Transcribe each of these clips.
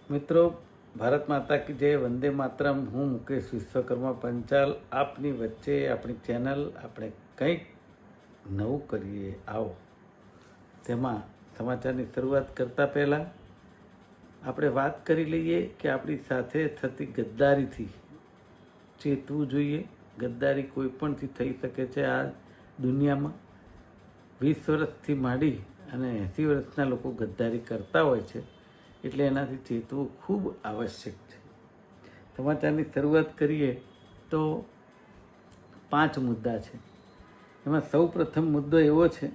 મિત્રો, ભારત માતા કી જય, વંદે માતરમ. હું મુકેશ વિશ્વકર્મા પંચાલ આપની વચ્ચે આપણી ચેનલ આપણે કંઈક નવું કરીએ આવો. તેમાં સમાચારની શરૂઆત કરતાં પહેલાં આપણે વાત કરી લઈએ કે આપણી સાથે થતી ગદ્દારીથી ચેતવું જોઈએ. ગદ્દારી કોઈ પણથી થઈ શકે છે આ દુનિયામાં. 20 વર્ષથી માંડી અને 80 વર્ષના લોકો ગદ્દારી કરતા હોય છે, એટલે એનાથી ચેતવું ખૂબ આવશ્યક છે. સમાચારની શરૂઆત કરીએ તો 5 મુદ્દા છે. એમાં સૌ પ્રથમ મુદ્દો એવો છે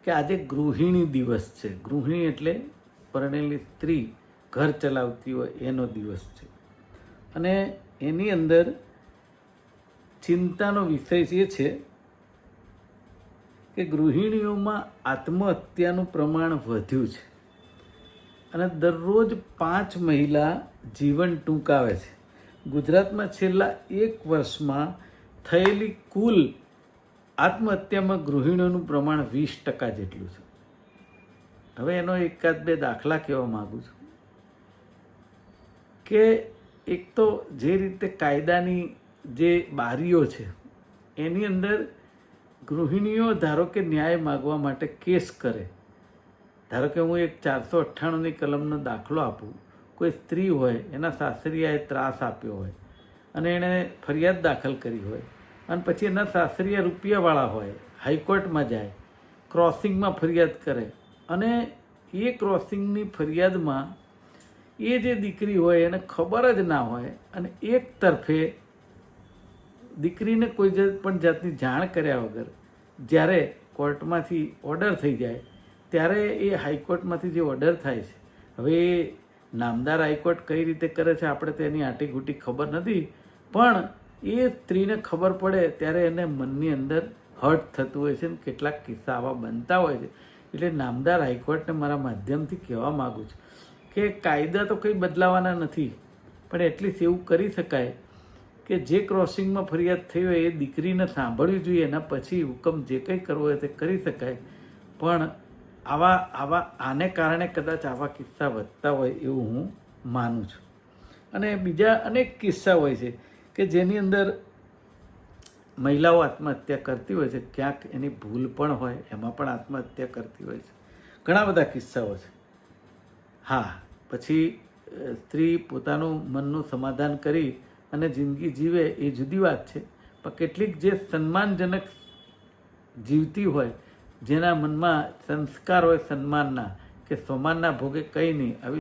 કે આજે ગૃહિણી દિવસ છે. ગૃહિણી એટલે પરણેલી સ્ત્રી ઘર ચલાવતી હોય એનો દિવસ છે. અને એની અંદર ચિંતાનો વિષય એ છે કે ગૃહિણીઓમાં આત્મહત્યાનું પ્રમાણ વધ્યું છે અને દરરોજ 5 મહિલા જીવન ટૂંકાવે છે. ગુજરાતમાં છેલ્લા 1 વર્ષમાં થયેલી કુલ આત્મહત્યામાં ગૃહિણીઓનું પ્રમાણ 20% જેટલું છે. હવે એનો એકાદ બે દાખલા કહેવા માગું છું કે એક તો જે રીતે કાયદાની જે બારીઓ છે એની અંદર ગૃહિણીઓ ધારો કે ન્યાય માગવા માટે કેસ કરે. ધારો કે હું એક 498ની કલમનો દાખલો આપું. કોઈ સ્ત્રી હોય, એના સાસરિયાએ ત્રાસ આપ્યો હોય અને એણે ફરિયાદ દાખલ કરી હોય અને પછી એના સાસરિયા રૂપિયાવાળા હોય, હાઈકોર્ટમાં જાય, ક્રોસિંગમાં ફરિયાદ કરે અને એ ક્રોસિંગની ફરિયાદમાં એ જે દીકરી હોય એને ખબર જ ના હોય અને એક તરફે દીકરીને કોઈ પણ જાતની જાણ કર્યા વગર જ્યારે કોર્ટમાંથી ઓર્ડર થઈ જાય ત્યારે એ હાઈકોર્ટમાંથી જે ઓર્ડર થાય છે, હવે એ નામદાર હાઈકોર્ટ કઈ રીતે કરે છે આપણે તો એની આંટીઘૂંટી ખબર નથી, પણ એ સ્ત્રીને ખબર પડે ત્યારે એને મનની અંદર હર્ટ થતું હોય છે ને કેટલાક કિસ્સા આવા બનતા હોય છે. એટલે નામદાર હાઈકોર્ટને મારા માધ્યમથી કહેવા માગું છું કે કાયદા તો કંઈ બદલાવાના નથી, પણ એટલીસ્ટ એવું કરી શકાય કે જે ક્રોસિંગમાં ફરિયાદ થઈ હોય એ દીકરીને સાંભળવી જોઈએ. એના પછી હુકમ જે કંઈ કરવો હોય તે કરી શકાય. પણ આને કારણે કદાચ આવા કિસ્સા વધતા હોય એવું હું માનું છું. અને બીજા અનેક કિસ્સા હોય છે કે જેની અંદર મહિલાઓ આત્મહત્યા કરતી હોય છે. ક્યાંક એની ભૂલ પણ હોય, એમાં પણ આત્મહત્યા કરતી હોય છે. ઘણા બધા કિસ્સાઓ છે. હા, પછી સ્ત્રી પોતાનું મનનું સમાધાન કરી અને જિંદગી જીવે એ જુદી વાત છે, પણ કેટલીક જે સન્માનજનક જીવતી હોય, જેના મનમાં સંસ્કાર હોય સન્માનના કે સ્વમાનના ભોગે કંઈ નહીં, આવી